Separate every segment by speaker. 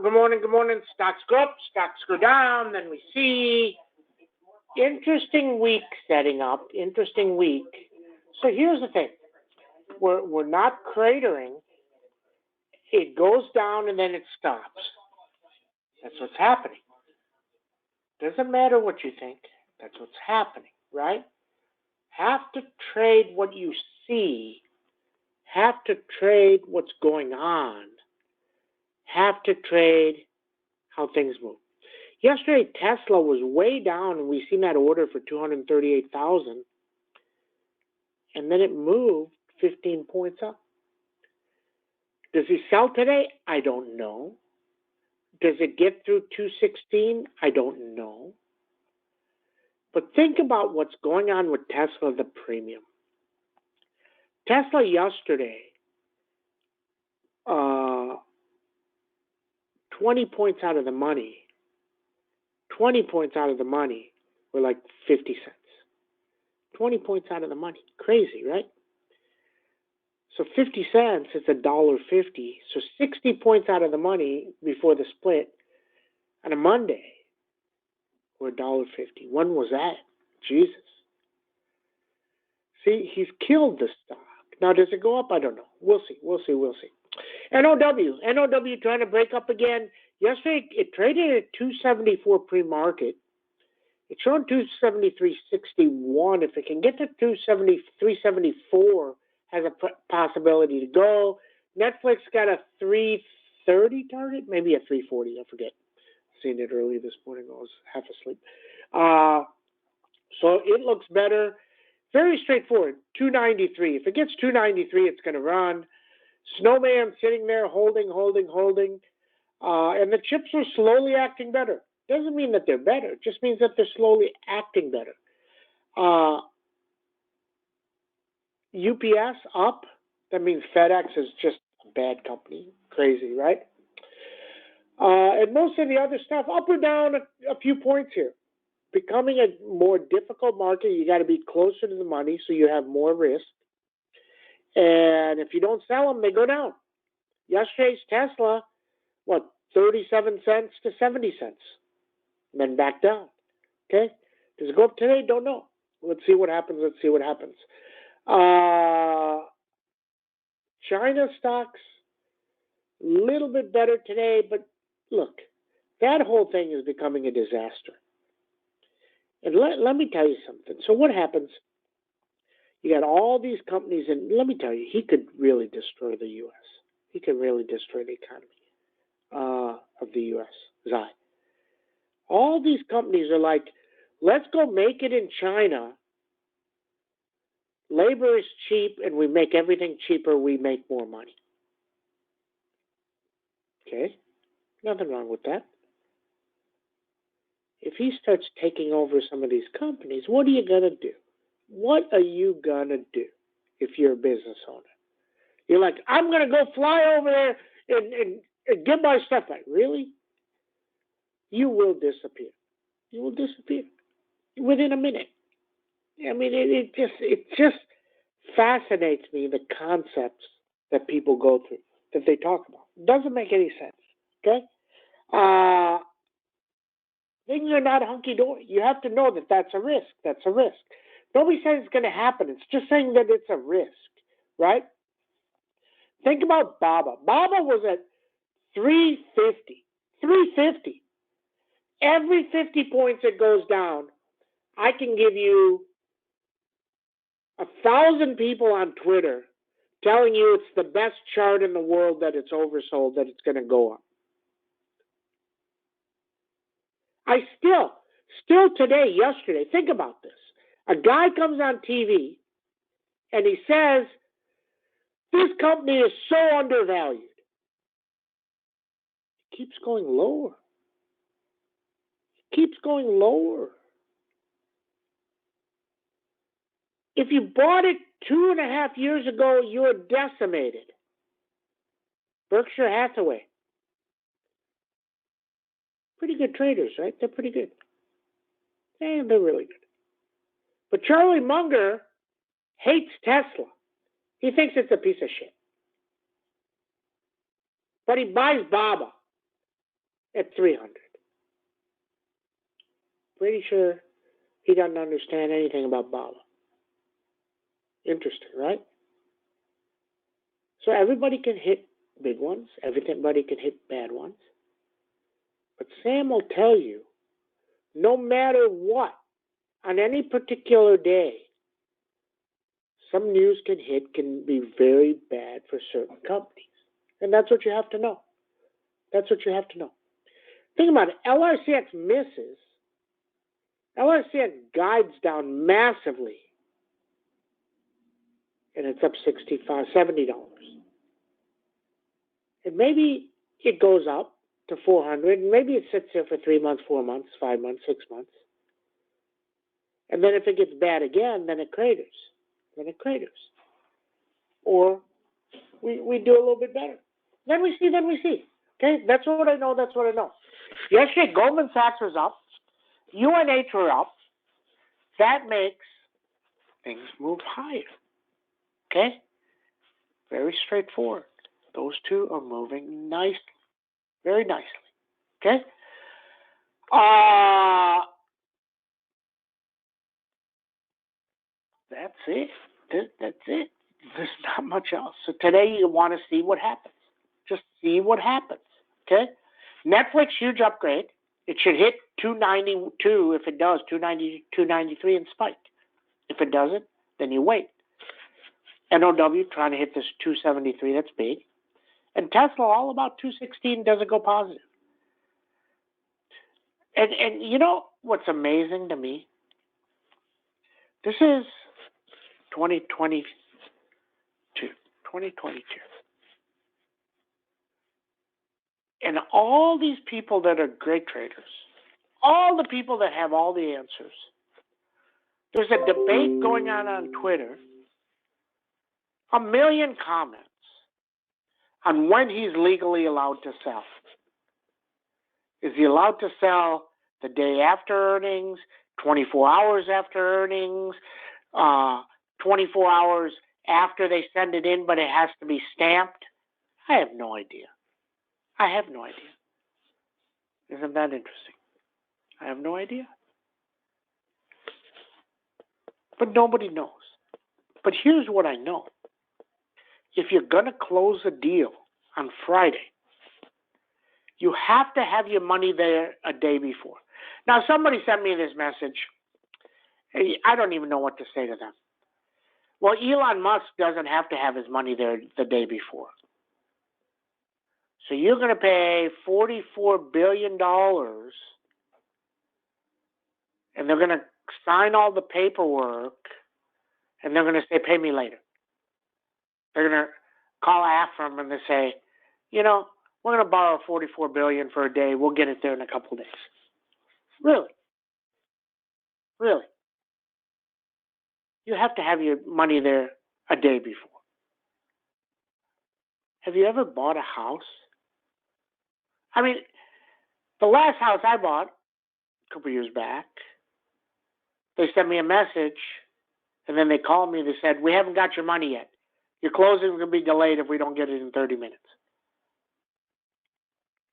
Speaker 1: Good morning, good morning. Stocks go up, stocks go down. Then we see interesting week setting up, interesting week. So here's the thing. We're not cratering. It goes down and then it stops. That's what's happening. Doesn't matter what you think. That's what's happening, right? Have to trade what you see. Have to trade what's going on. Have to trade how things move. Yesterday, Tesla was way down, and we seen that order for 238,000, and then it moved 15 points up. Does he sell today? I don't know. Does it get through 216? I don't know. But think about what's going on with Tesla, the premium. Tesla yesterday, 20 points out of the money. 20 points out of the money were like 50 cents. 20 points out of the money. Crazy, right? So 50 cents is $1.50. So 60 points out of the money before the split on a Monday were $1.50. When was that? Jesus. See, he's killed the stock. Now, does it go up? I don't know. We'll see. NOW trying to break up again. Yesterday, it traded at 274 pre-market. It's showing 273.61. If it can get to 374, has a possibility to go. Netflix got a 330 target, maybe a 340. I forget. Seen it early this morning. I was half asleep. So it looks better. Very straightforward. 293. If it gets 293, it's going to run. Snowman sitting there holding. And the chips are slowly acting better. Doesn't mean that they're better. It just means that they're slowly acting better. UPS up. That means FedEx is just a bad company. Crazy, right? And most of the other stuff up or down a few points here. Becoming a more difficult market, you got to be closer to the money so you have more risk. And if you don't sell them, they go down. Yesterday's Tesla, 37 cents to 70 cents. And then back down. Okay? Does it go up today? Don't know. Let's see what happens. China stocks, a little bit better today, but look, that whole thing is becoming a disaster. And let me tell you something. So what happens? You got all these companies, and let me tell you, he could really destroy the U.S. He could really destroy the economy of the U.S. Zai. All these companies are like, let's go make it in China. Labor is cheap, and we make everything cheaper. We make more money. Okay? Nothing wrong with that. If he starts taking over some of these companies, what are you going to do? What are you going to do if you're a business owner? You're like, I'm going to go fly over there and get my stuff back. Really? You will disappear. You will disappear within a minute. I mean, it just fascinates me, the concepts that people go through, that they talk about. It doesn't make any sense. Okay? Things are not hunky-dory. You have to know that that's a risk. That's a risk. Nobody says it's going to happen. It's just saying that it's a risk, right? Think about BABA. BABA was at 350. 350. Every 50 points it goes down, I can give you 1,000 people on Twitter telling you it's the best chart in the world, that it's oversold, that it's going to go up. I still today, yesterday, think about this. A guy comes on TV and he says, this company is so undervalued. It keeps going lower. If you bought it 2.5 years ago, you're decimated. Berkshire Hathaway. Pretty good traders, right? They're pretty good. They're really good. But Charlie Munger hates Tesla. He thinks it's a piece of shit. But he buys BABA. at 300. Pretty sure he doesn't understand anything about Bala. Interesting, right? So everybody can hit big ones. Everybody can hit bad ones. But Sam will tell you, no matter what, on any particular day, some news can be very bad for certain companies. And that's what you have to know. That's what you have to know. Think about it. LRCX misses. LRCX guides down massively. And it's up $65, $70. And maybe it goes up to 400, and maybe it sits there for 3 months, 4 months, 5 months, 6 months. And then if it gets bad again, then it craters. Or we do a little bit better. Then we see. Okay, that's what I know. Yesterday, Goldman Sachs was up. UNH were up. That makes things move higher. Okay? Very straightforward. Those two are moving nicely. Very nicely. Okay? That's it. That's it. There's not much else. So today you want to see what happens. Just see what happens. Okay? Netflix, huge upgrade. It should hit 292. If it does, 290, 293 and spike. If it doesn't, then you wait. NOW trying to hit this 273. That's big. And Tesla, all about 216, doesn't go positive. And you know what's amazing to me? This is 2022. And all these people that are great traders, all the people that have all the answers, there's a debate going on Twitter, 1 million comments on when he's legally allowed to sell. Is he allowed to sell the day after earnings, 24 hours after earnings, 24 hours after they send it in, but it has to be stamped? I have no idea. Isn't that interesting? I have no idea. But nobody knows. But here's what I know. If you're going to close a deal on Friday, you have to have your money there a day before. Now, somebody sent me this message. I don't even know what to say to them. Well, Elon Musk doesn't have to have his money there the day before. So you're going to pay $44 billion, and they're going to sign all the paperwork, and they're going to say, pay me later. They're going to call Afram and they say, we're going to borrow $44 billion for a day. We'll get it there in a couple of days. Really? You have to have your money there a day before. Have you ever bought a house? I mean, the last house I bought a couple of years back, they sent me a message, and then they called me. They said, we haven't got your money yet. Your closing is going to be delayed if we don't get it in 30 minutes.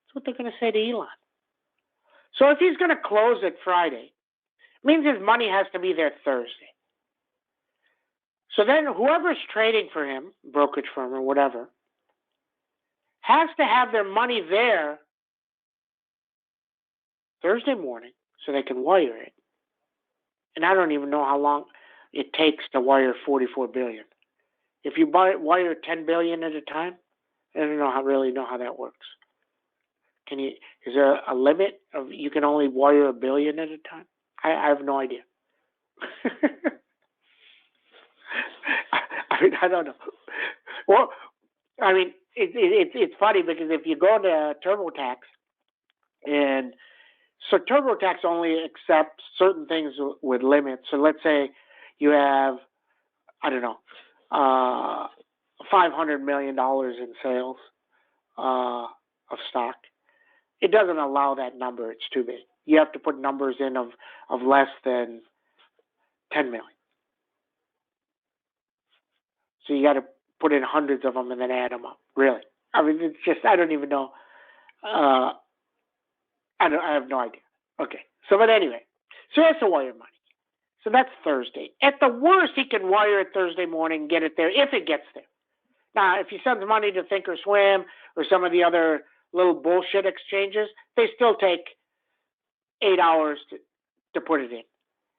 Speaker 1: That's what they're going to say to Elon. So if he's going to close it Friday, it means his money has to be there Thursday. So then whoever's trading for him, brokerage firm or whatever, has to have their money there Thursday morning so they can wire it. And I don't even know how long it takes to wire $44 billion. If you wire $10 billion at a time, I don't really know how that works. Is there a limit of you can only wire $1 billion at a time? I have no idea. I don't know. Well, it's funny because if you go to TurboTax, and so TurboTax only accepts certain things with limits. So let's say you have, $500 million in sales of stock. It doesn't allow that number. It's too big. You have to put numbers in of less than 10 million. So you got to put in hundreds of them and then add them up. Really. It's just, I don't even know. I have no idea. Okay. So, but anyway, so he has to wire money. So that's Thursday. At the worst, he can wire it Thursday morning, get it there if it gets there. Now, if he sends money to Thinkorswim or some of the other little bullshit exchanges, they still take 8 hours to put it in.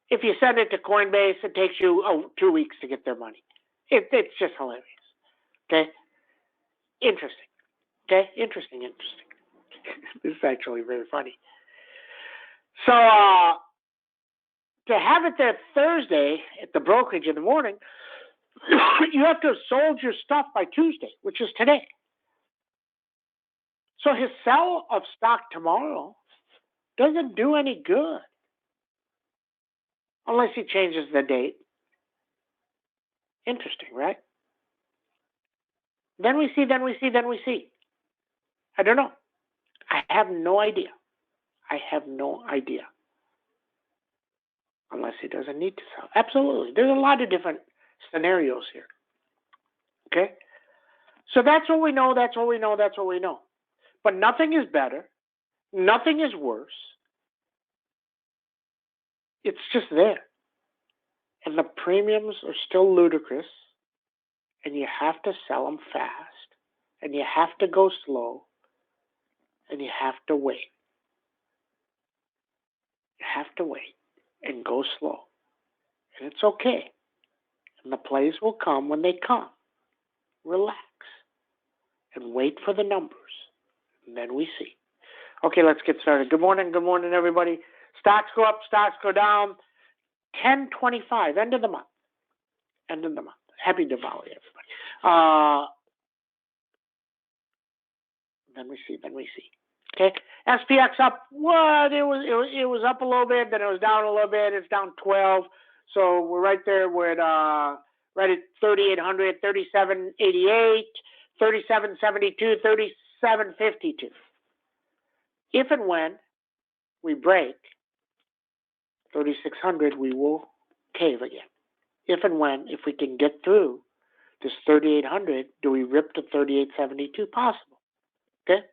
Speaker 1: If you send it to Coinbase, it takes you 2 weeks to get their money. It's just hilarious. Okay? Interesting. Okay? Interesting. This is actually very funny. So, to have it there Thursday at the brokerage in the morning, you have to have sold your stuff by Tuesday, which is today. So his sell of stock tomorrow doesn't do any good unless he changes the date. Interesting, right? Then we see. I don't know. I have no idea. Unless he doesn't need to sell. Absolutely. There's a lot of different scenarios here. Okay? So that's what we know. But nothing is better. Nothing is worse. It's just there. And the premiums are still ludicrous. And you have to sell them fast. And you have to go slow. And you have to wait. You have to wait and go slow. And it's okay. And the plays will come when they come. Relax. And wait for the numbers. And then we see. Okay, let's get started. Good morning, everybody. Stocks go up, stocks go down. 10/25, end of the month. Happy Diwali, everybody. Then we see. Okay, SPX up. What? It was up a little bit, then it was down a little bit. It's down 12. So we're right there. We're at right at 3,800, 37.88, 37.72, 37.52. If and when we break 3,600, we will cave again. If we can get through this 3,800, do we rip to 38.72? Possible. Okay?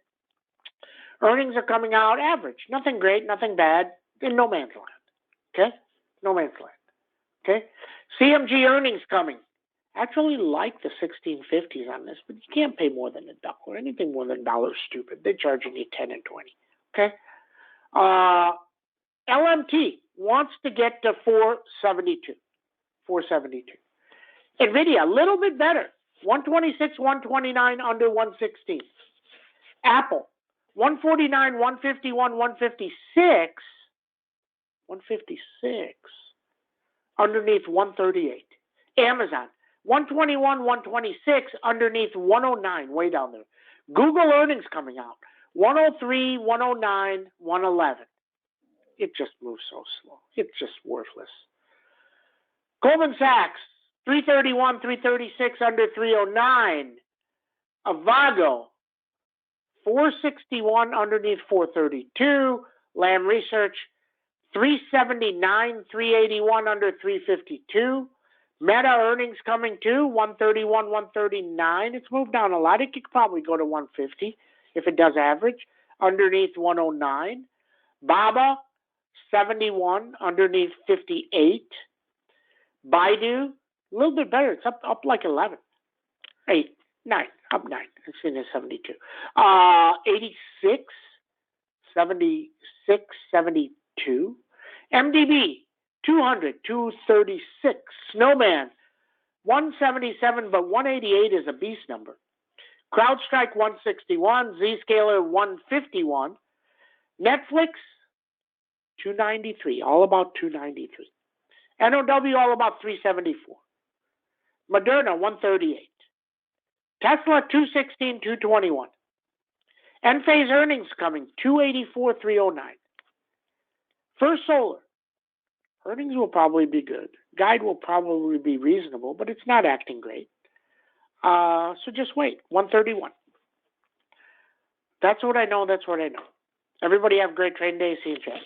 Speaker 1: Earnings are coming out average. Nothing great, nothing bad. In no man's land. Okay? No man's land. Okay? CMG earnings coming. Actually like the 1650s on this, but you can't pay more than $1. Anything more than $1 is stupid. They're charging you 10 and 20. Okay? LMT wants to get to 472. NVIDIA, a little bit better. 126, 129, under 116. Apple, 149, 151, 156. 156. Underneath 138. Amazon, 121, 126, underneath 109, way down there. Google earnings coming out. 103, 109, 111. It just moves so slow. It's just worthless. Goldman Sachs, 331, 336, under 309. Avago, 461, underneath 432. Lam Research, 379, 381, under 352. Meta earnings coming too, 131, 139. It's moved down a lot. It could probably go to 150 if it does average, underneath 109. Baba, 71, underneath 58. Baidu, a little bit better. It's up like 11. 8, 9, up 9. It's in at 72. 86, 76, 72. MDB, 200, 236. Snowman, 177, but 188 is a beast number. CrowdStrike, 161. Zscaler, 151. Netflix, 293. All about 293. NOW, all about 374. Moderna, 138. Tesla, 216, 221. Enphase earnings coming, 284, 309. First Solar, earnings will probably be good. Guide will probably be reasonable, but it's not acting great. So just wait, 131. That's what I know. Everybody have a great trading day. See you in chat.